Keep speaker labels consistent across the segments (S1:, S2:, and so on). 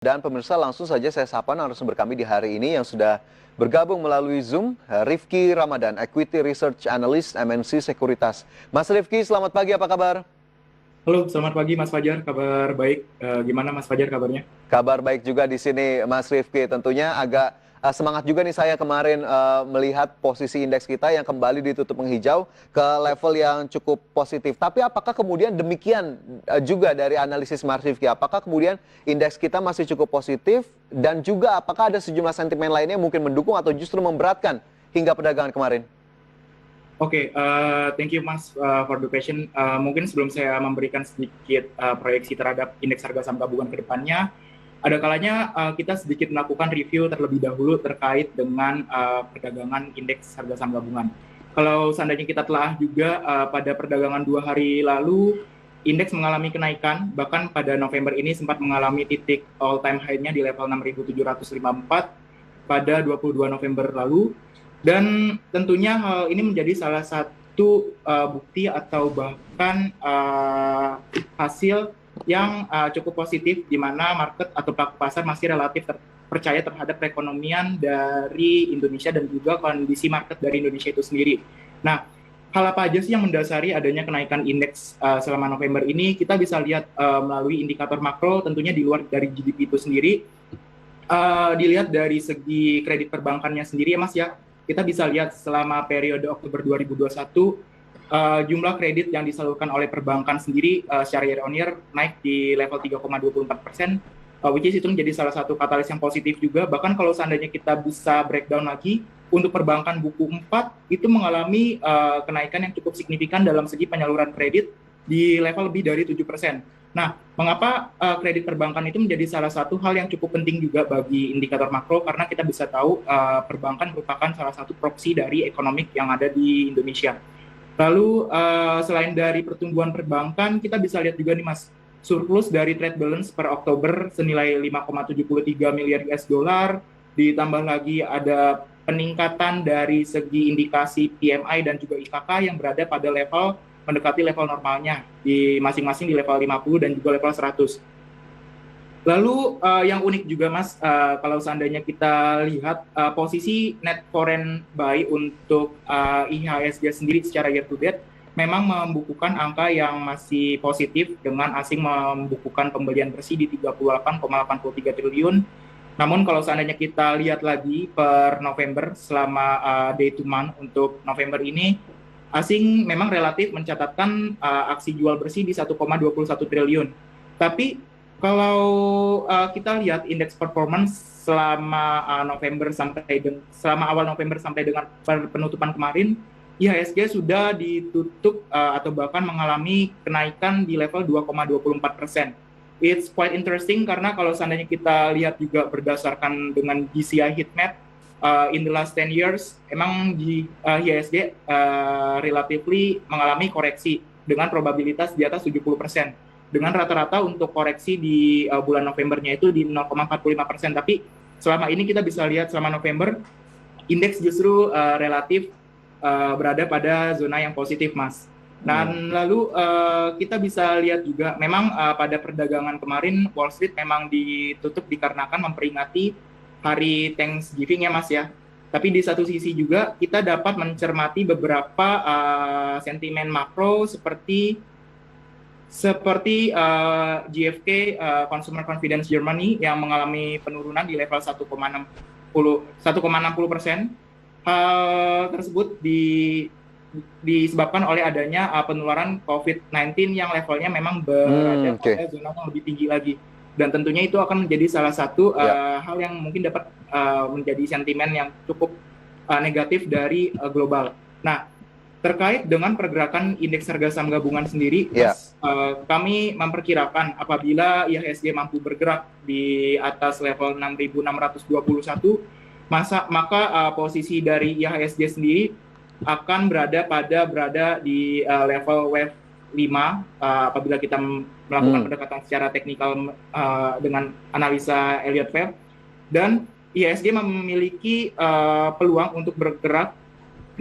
S1: Dan pemirsa, langsung saja saya sapa narasumber kami di hari ini yang sudah bergabung melalui Zoom, Rifki Ramadan, Equity Research Analyst MNC Sekuritas. Mas Rifki, selamat pagi, apa kabar?
S2: Halo, selamat pagi Mas Fajar. Kabar baik. Gimana Mas Fajar kabarnya?
S1: Kabar baik juga di sini, Mas Rifki. Tentunya agak semangat juga nih saya kemarin melihat posisi indeks kita yang kembali ditutup menghijau ke level yang cukup positif. Tapi apakah kemudian demikian juga dari analisis Mas Rifki? Apakah kemudian indeks kita masih cukup positif dan juga apakah ada sejumlah sentimen lainnya yang mungkin mendukung atau justru memberatkan hingga perdagangan kemarin?
S2: Oke, thank you Mas for the question. Mungkin sebelum saya memberikan sedikit proyeksi terhadap indeks harga saham gabungan ke depannya, ada kalanya kita sedikit melakukan review terlebih dahulu terkait dengan perdagangan indeks harga saham gabungan. Kalau seandainya kita telah juga pada perdagangan 2 hari lalu, indeks mengalami kenaikan, bahkan pada November ini sempat mengalami titik all-time high-nya di level 6.754 pada 22 November lalu. Dan tentunya hal ini menjadi salah satu bukti atau bahkan hasil yang cukup positif di mana market atau pelaku pasar masih relatif percaya terhadap perekonomian dari Indonesia dan juga kondisi market dari Indonesia itu sendiri. Nah, hal apa aja sih yang mendasari adanya kenaikan indeks selama November ini? Kita bisa lihat melalui indikator makro, tentunya di luar dari GDP itu sendiri. Dilihat dari segi kredit perbankannya sendiri ya Mas ya, kita bisa lihat selama periode Oktober 2021 jumlah kredit yang disalurkan oleh perbankan sendiri secara year on year naik di level 3,24%, which is itu menjadi salah satu katalis yang positif juga. Bahkan kalau seandainya kita bisa breakdown lagi, untuk perbankan buku 4 itu mengalami kenaikan yang cukup signifikan dalam segi penyaluran kredit di level lebih dari 7%. Nah, mengapa kredit perbankan itu menjadi salah satu hal yang cukup penting juga bagi indikator makro, karena kita bisa tahu perbankan merupakan salah satu proksi dari ekonomi yang ada di Indonesia. Lalu selain dari pertumbuhan perbankan, kita bisa lihat juga nih Mas, surplus dari trade balance per Oktober senilai 5,73 miliar US dollar, ditambah lagi ada peningkatan dari segi indikasi PMI dan juga IKK yang berada pada level mendekati level normalnya, di masing-masing di level 50 dan juga level 100. Lalu yang unik juga Mas, kalau seandainya kita lihat posisi net foreign buy untuk IHSG sendiri secara year to date memang membukukan angka yang masih positif dengan asing membukukan pembelian bersih di 38,83 triliun. Namun kalau seandainya kita lihat lagi per November selama day to month untuk November ini, asing memang relatif mencatatkan aksi jual bersih di 1,21 triliun. Tapi kalau kita lihat indeks performance selama selama awal November sampai dengan penutupan kemarin, IHSG sudah ditutup atau bahkan mengalami kenaikan di level 2,24%. It's quite interesting karena kalau seandainya kita lihat juga berdasarkan dengan GCI heatmap, in the last 10 years, emang di IHSG relatively mengalami koreksi dengan probabilitas di atas 70%. Dengan rata-rata untuk koreksi di bulan Novembernya itu di 0,45%. Tapi selama ini kita bisa lihat selama November, indeks justru relatif berada pada zona yang positif, Mas. Dan lalu kita bisa lihat juga, memang pada perdagangan kemarin, Wall Street memang ditutup dikarenakan memperingati hari Thanksgiving ya Mas ya. Tapi di satu sisi juga kita dapat mencermati beberapa sentimen makro seperti GfK Consumer Confidence Germany yang mengalami penurunan di level 1,60%. Hal tersebut disebabkan oleh adanya penularan COVID-19 yang levelnya memang berada pada zona yang lebih tinggi lagi. Dan tentunya itu akan menjadi salah satu hal yang mungkin dapat menjadi sentimen yang cukup negatif dari global. Nah, terkait dengan pergerakan indeks harga saham gabungan sendiri, Mas, kami memperkirakan apabila IHSG mampu bergerak di atas level 6.621, maka posisi dari IHSG sendiri akan berada di level wave 5 apabila kita melakukan pendekatan secara teknikal dengan analisa Elliott Wave, dan IHSG memiliki peluang untuk bergerak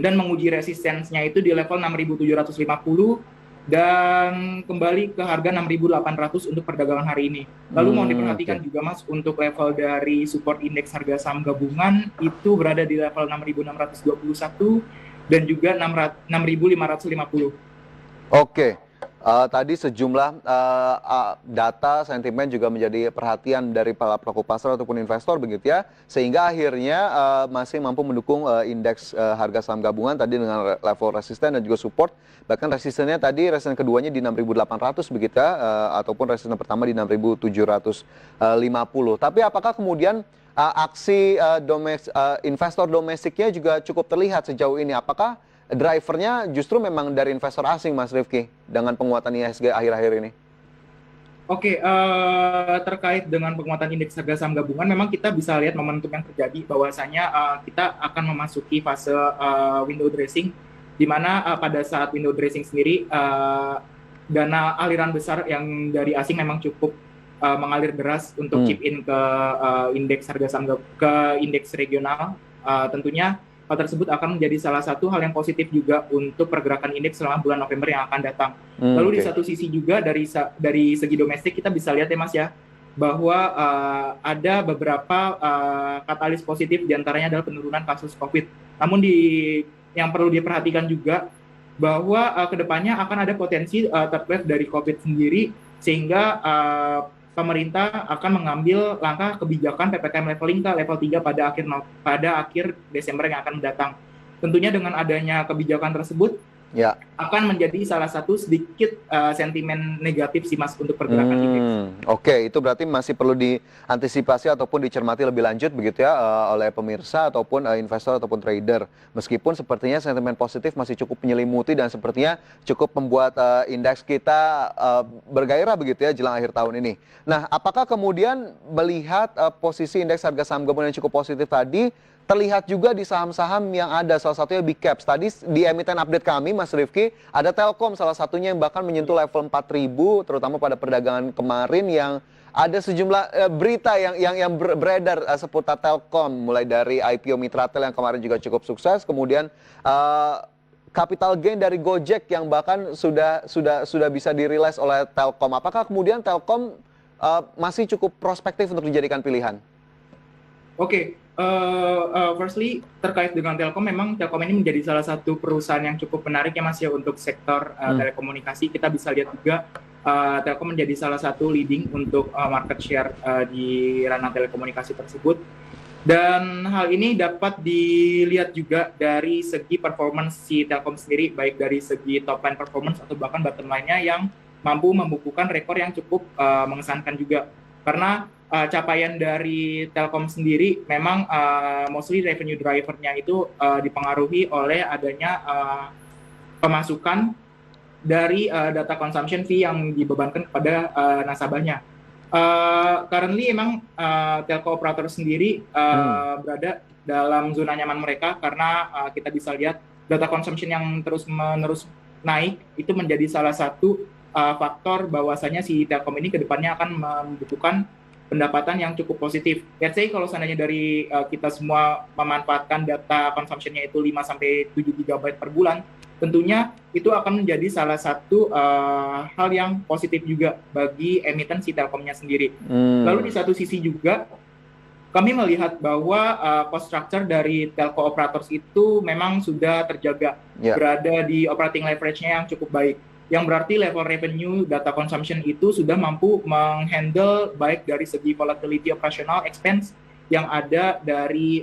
S2: dan menguji resistensinya itu di level 6.750 dan kembali ke harga 6.800 untuk perdagangan hari ini. Lalu mau diperhatikan
S1: Oke.
S2: juga Mas, untuk level dari support indeks harga saham gabungan itu berada di level 6.621 dan juga 6.550.
S1: Oke. Tadi sejumlah data sentimen juga menjadi perhatian dari para pelaku pasar ataupun investor begitu ya, sehingga akhirnya masih mampu mendukung indeks harga saham gabungan tadi dengan level resisten dan juga support. Bahkan resistennya tadi, resisten keduanya di 6.800 begitu ya, ataupun resisten pertama di 6.750. Tapi apakah kemudian aksi investor domestiknya juga cukup terlihat sejauh ini? Apakah drivernya justru memang dari investor asing, Mas Rifki, dengan penguatan IHSG akhir-akhir ini?
S2: Oke, terkait dengan penguatan indeks harga saham gabungan, memang kita bisa lihat momentum yang terjadi bahwasanya kita akan memasuki fase window dressing, di mana pada saat window dressing sendiri dana aliran besar yang dari asing memang cukup mengalir deras untuk chip in ke indeks harga saham ke indeks regional. Tentunya hal tersebut akan menjadi salah satu hal yang positif juga untuk pergerakan indeks selama bulan November yang akan datang. Lalu di satu sisi juga dari segi domestik kita bisa lihat ya Mas ya, bahwa ada beberapa katalis positif, diantaranya adalah penurunan kasus COVID. Namun yang perlu diperhatikan juga bahwa kedepannya akan ada potensi third wave dari COVID sendiri, sehingga pemerintah akan mengambil langkah kebijakan PPKM leveling ke level 3 pada akhir Desember yang akan datang. Tentunya dengan adanya kebijakan tersebut akan menjadi salah satu sedikit sentimen negatif sih Mas untuk pergerakan indeks.
S1: Oke, itu berarti masih perlu diantisipasi ataupun dicermati lebih lanjut begitu ya oleh pemirsa ataupun investor ataupun trader. Meskipun sepertinya sentimen positif masih cukup menyelimuti dan sepertinya cukup membuat indeks kita bergairah begitu ya jelang akhir tahun ini. Nah, apakah kemudian melihat posisi indeks harga saham gabungan yang cukup positif tadi terlihat juga di saham-saham yang ada, salah satunya Big Caps. Tadi di emiten update kami, Mas Rifki, ada Telkom salah satunya yang bahkan menyentuh level 4.000, terutama pada perdagangan kemarin yang ada sejumlah berita yang beredar seputar Telkom, mulai dari IPO Mitratel yang kemarin juga cukup sukses, kemudian capital gain dari Gojek yang bahkan sudah bisa dirilis oleh Telkom. Apakah kemudian Telkom masih cukup prospektif untuk dijadikan pilihan?
S2: Oke, firstly terkait dengan Telkom, memang Telkom ini menjadi salah satu perusahaan yang cukup menarik ya Mas ya untuk sektor telekomunikasi. Kita bisa lihat juga Telkom menjadi salah satu leading untuk market share di ranah telekomunikasi tersebut. Dan hal ini dapat dilihat juga dari segi performance si Telkom sendiri, baik dari segi top line performance atau bahkan bottom line-nya yang mampu membukukan rekor yang cukup mengesankan juga. Karena capaian dari Telkom sendiri memang mostly revenue driver-nya itu dipengaruhi oleh adanya pemasukan dari data consumption fee yang dibebankan kepada nasabahnya. Currently emang telco operator sendiri berada dalam zona nyaman mereka karena kita bisa lihat data consumption yang terus-menerus naik itu menjadi salah satu faktor bahwasanya si Telkom ini kedepannya akan membukukan pendapatan yang cukup positif. Let's say kalau seandainya dari kita semua memanfaatkan data consumption-nya itu 5-7 GB per bulan, tentunya itu akan menjadi salah satu hal yang positif juga bagi emiten si Telkomnya sendiri. Lalu di satu sisi juga, kami melihat bahwa cost structure dari telco operators itu memang sudah terjaga, berada di operating leverage-nya yang cukup baik. Yang berarti level revenue data consumption itu sudah mampu menghandle baik dari segi volatility operational expense yang ada dari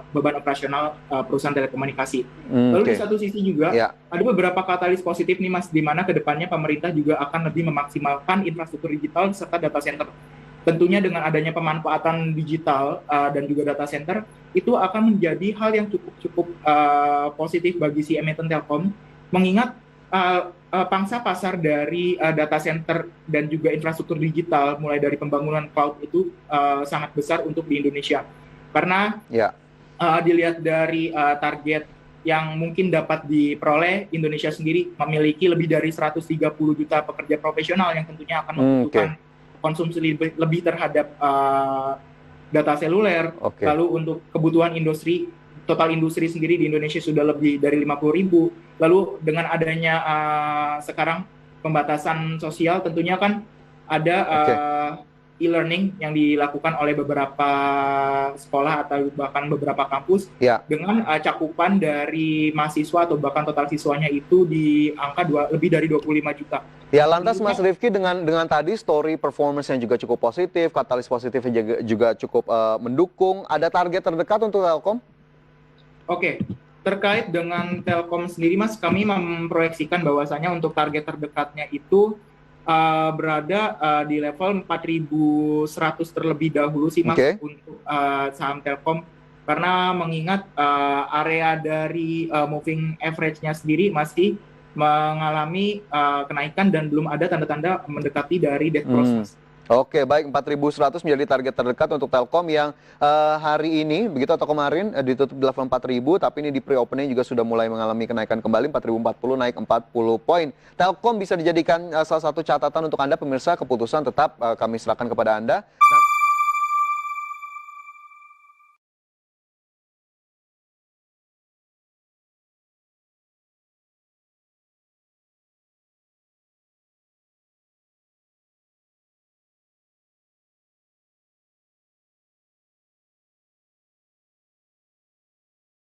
S2: beban operasional perusahaan telekomunikasi. Lalu di satu sisi juga ada beberapa katalis positif nih Mas, di mana kedepannya pemerintah juga akan lebih memaksimalkan infrastruktur digital serta data center. Tentunya dengan adanya pemanfaatan digital dan juga data center itu akan menjadi hal yang cukup positif bagi si emiten Telkom, mengingat pangsa pasar dari data center dan juga infrastruktur digital mulai dari pembangunan cloud itu sangat besar untuk di Indonesia. Karena dilihat dari target yang mungkin dapat diperoleh, Indonesia sendiri memiliki lebih dari 130 juta pekerja profesional yang tentunya akan membutuhkan konsumsi lebih terhadap data seluler. Lalu untuk kebutuhan industri total industri sendiri di Indonesia sudah lebih dari 50.000. Lalu dengan adanya sekarang pembatasan sosial, tentunya kan ada e-learning yang dilakukan oleh beberapa sekolah atau bahkan beberapa kampus dengan cakupan dari mahasiswa atau bahkan total siswanya itu di angka lebih dari 25 juta.
S1: Ya, lantas Mas Rifki dengan tadi story performance yang juga cukup positif, katalis positifnya juga cukup mendukung, ada target terdekat untuk Telkom?
S2: Oke, terkait dengan Telkom sendiri Mas, kami memproyeksikan bahwasanya untuk target terdekatnya itu berada di level 4.100 terlebih dahulu sih Mas untuk saham Telkom, karena mengingat area dari moving average-nya sendiri masih mengalami kenaikan dan belum ada tanda-tanda mendekati dari death cross Mas.
S1: Oke, baik, 4.100 menjadi target terdekat untuk Telkom yang hari ini, begitu atau kemarin ditutup di level 4.000, tapi ini di pre-opening juga sudah mulai mengalami kenaikan kembali, 4.040 naik 40 poin. Telkom bisa dijadikan salah satu catatan untuk Anda pemirsa, keputusan tetap kami serahkan kepada Anda.